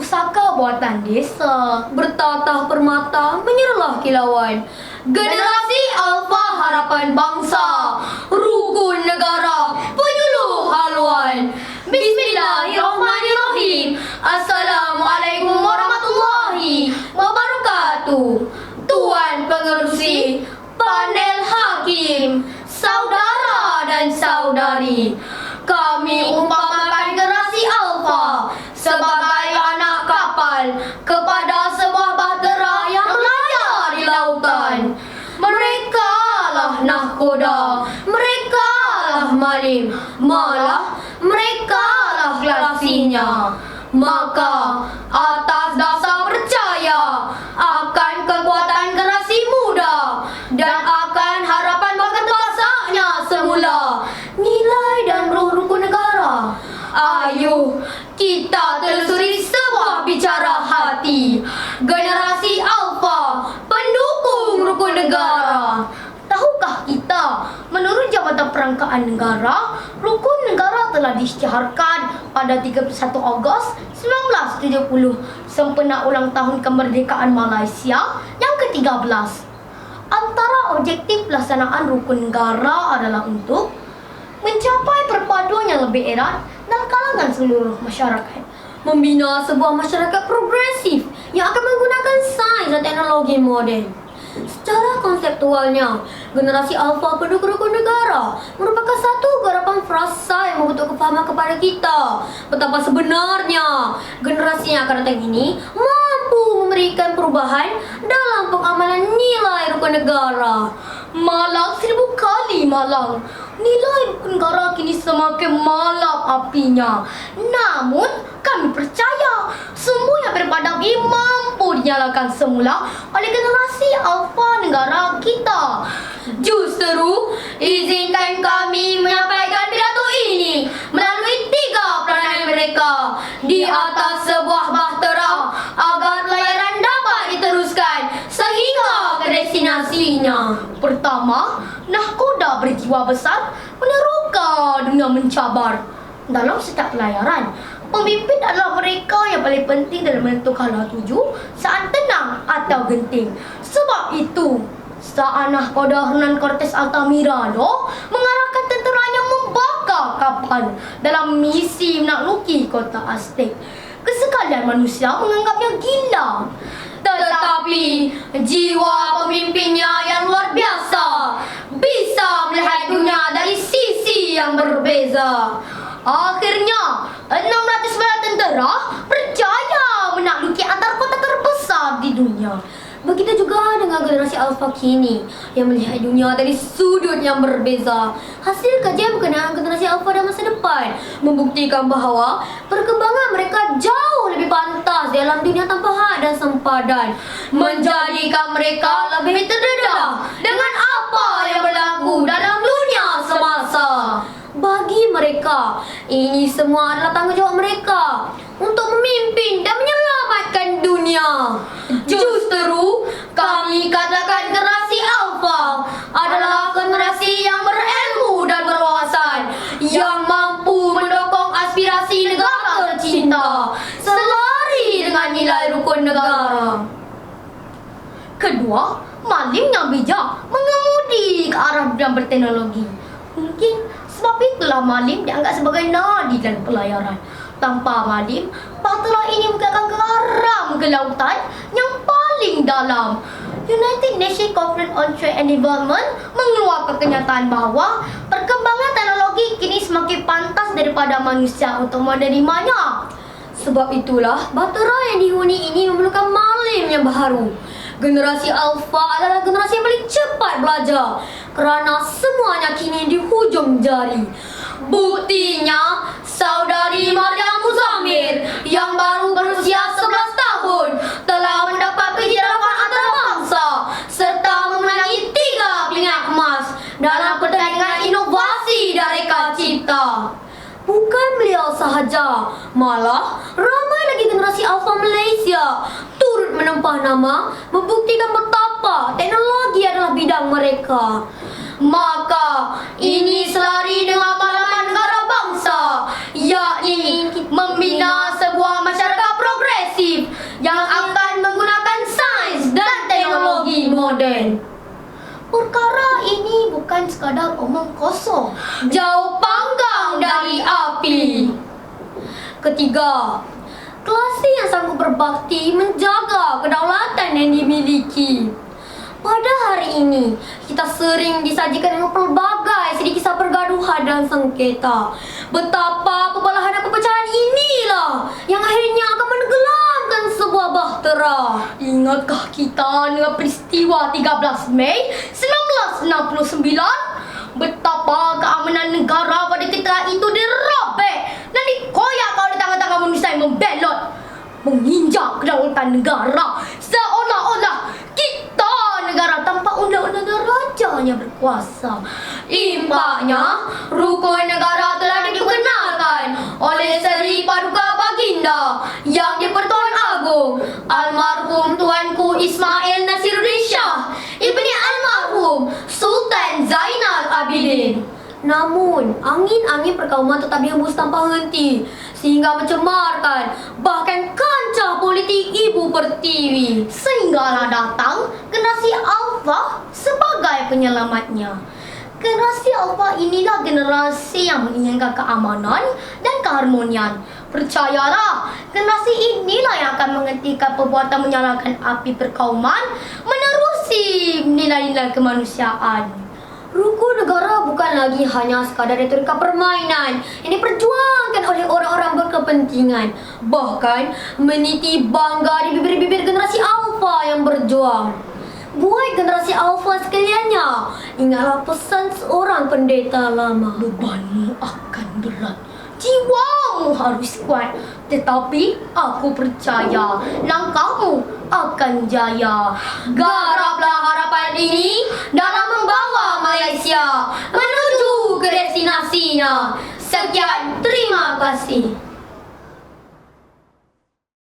pusaka buatan desa, bertatah permata, menyerlah kilauan. Generasi Alfa harapan bangsa, rukun negara, penyuluh haluan. Bismillahirrahmanirrahim. Assalamualaikum warahmatullahi wabarakatuh. Tuan Pengerusi, panel hakim, saudara dan saudari, kami umpamakan generasi Alfa sebagai anak kapal kepada sebuah bahtera yang berlayar di lautan. Mereka lah nahkoda, mereka lah malim, malah mereka lah klasinya. Maka atas dasar percaya akan kekuatan generasi muda dan akan harapan bakat basahnya semula, nilai dan ruh rukun negara, ayo kita telusuri sebuah bicara hati. Generasi Alfa, pendukung rukun negara. Tahukah kita, menurut Jabatan Perangkaan Negara, rukun negara telah diisytiharkan pada 31 Ogos 1970 sempena ulang tahun kemerdekaan Malaysia yang ke-13. Antara objektif pelaksanaan rukun negara adalah untuk mencapai perpaduan yang lebih erat dalam kalangan seluruh masyarakat, membina sebuah masyarakat progresif yang akan menggunakan sains dan teknologi moden. Secara konseptualnya, generasi Alfa pendukung rukun negara merupakan satu garapan frasa yang membentuk kefahaman kepada kita betapa sebenarnya generasi yang akan datang ini mampu memberikan perubahan dalam pengamalan nilai rukun negara. Malang 1000 kali malang, nilai rukun negara kini semakin malam apinya. Namun kami percaya sumbu yang berpadam ini mampu dinyalakan semula oleh generasi Alfa negara kita. Justru izinkan kami menyampaikan pidato ini melalui 3 peranan mereka di atas sebuah bahtera agar pelayaran dapat diteruskan sehingga ke destinasinya. Pertama, nahkoda berjiwa besar meneroka dunia mencabar. Dalam setiap pelayaran, pemimpin adalah mereka yang paling penting dalam menentukan arah tuju saat tenang atau genting. Sebab itu, saat nahkoda Hernan Cortes Altamirano mengarahkan tenteranya membakar kapal dalam misi menakluki kota Aztec, kesekalian manusia menganggapnya gila. Tetapi jiwa pemimpinnya yang luar biasa bisa melihat dunia dari sisi yang berbeza. Akhirnya, 609 tentera percaya menakluki antara kota terbesar di dunia. Begitu juga dengan generasi Alfa kini yang melihat dunia dari sudut yang berbeza. Hasil kajian berkenaan generasi Alfa dan masa depan membuktikan bahawa perkembangan mereka jauh lebih pantas dalam dunia tanpa had dan sempadan, menjadikan mereka lebih terdedah dengan apa yang berlaku dalam dunia semasa. Bagi mereka, ini semua adalah tanggungjawab mereka untuk memimpin dan menyelamatkan dunia. Justru kami katakan generasi Alfa adalah generasi yang berilmu dan berwawasan, yang mampu mendukung aspirasi negara tercinta selari dengan nilai rukun negara. Kedua, malim yang bijak mengemudi ke arah bidang berteknologi. Mungkin sebab itulah malim dianggap sebagai nadi dalam pelayaran. Tanpa malim, bahtera ini mungkin akan karam ke lautan yang paling dalam. United Nations Conference on Trade and Development mengeluarkan kenyataan bahawa perkembangan teknologi kini semakin pantas daripada manusia untuk menerimanya. Sebab itulah bahtera yang dihuni ini memerlukan malim yang baharu. Generasi Alfa adalah generasi yang paling cepat belajar kerana semuanya kini di hujung jari. Buktinya, saudari Maryam Muzamir yang baru berusia 11 tahun telah mendapat keiktirafan antarabangsa serta memenangi 3 peringkat emas dalam pertandingan inovasi dari Cipta. Bukan beliau sahaja, malah ramai lagi generasi Alfa Malaysia turut menempah nama, membuktikan betapa teknologi adalah bidang mereka. Maka ini selari dengan pengalaman negara bangsa, yakni membina sebuah masyarakat progresif sekadar omong kosong, jauh panggang dari api. Ketiga, klasi yang sanggup berbakti menjaga kedaulatan yang dimiliki. Pada hari ini, kita sering disajikan dengan pelbagai sedi kisah pergaduhan dan sengketa. Betapa pebalahan dan perpecahan inilah yang akhirnya akan menenggelamkan sebuah bahtera. Ingatkah kita dengan peristiwa 13 Mei 1969? Betapa keamanan negara pada ketika itu dirobek dan dikoyak oleh tangan-tangan manusia yang membelot, menginjak kedaulatan negara, seolah-olah kita negara tanpa undang-undang dan rajanya berkuasa. Impaknya, rukun negara telah dikenalkan oleh Seri Paduka Baginda yang di-Pertuan Agong almarhum Tuanku Ismail Nasiruddin Shah ibni almarhum Sultan Zainal Abidin. Namun, angin-angin perkauman tetap dihembus tanpa henti sehingga mencemarkan bahkan kancah politik Ibu Pertiwi. Sehinggalah datang generasi Alpha sebagai penyelamatnya. Generasi Alpha inilah generasi yang menginginkan keamanan dan keharmonian. Percayalah, generasi inilah yang akan menghentikan perbuatan menyalakan api perkauman, menerusi nilai-nilai kemanusiaan. Rukun negara bukan lagi hanya sekadar retorika permainan yang diperjuangkan oleh orang-orang berkepentingan, bahkan meniti bangga di bibir-bibir generasi Alpha yang berjuang. Buat generasi Alpha sekaliannya, ingatlah pesan seorang pendeta lama. Bebanmu akan berat, jiwamu harus kuat, tetapi aku percaya langkahmu akan jaya. Garaplah harapan ini dalam membawa Malaysia menuju ke destinasinya. Sekian, terima kasih.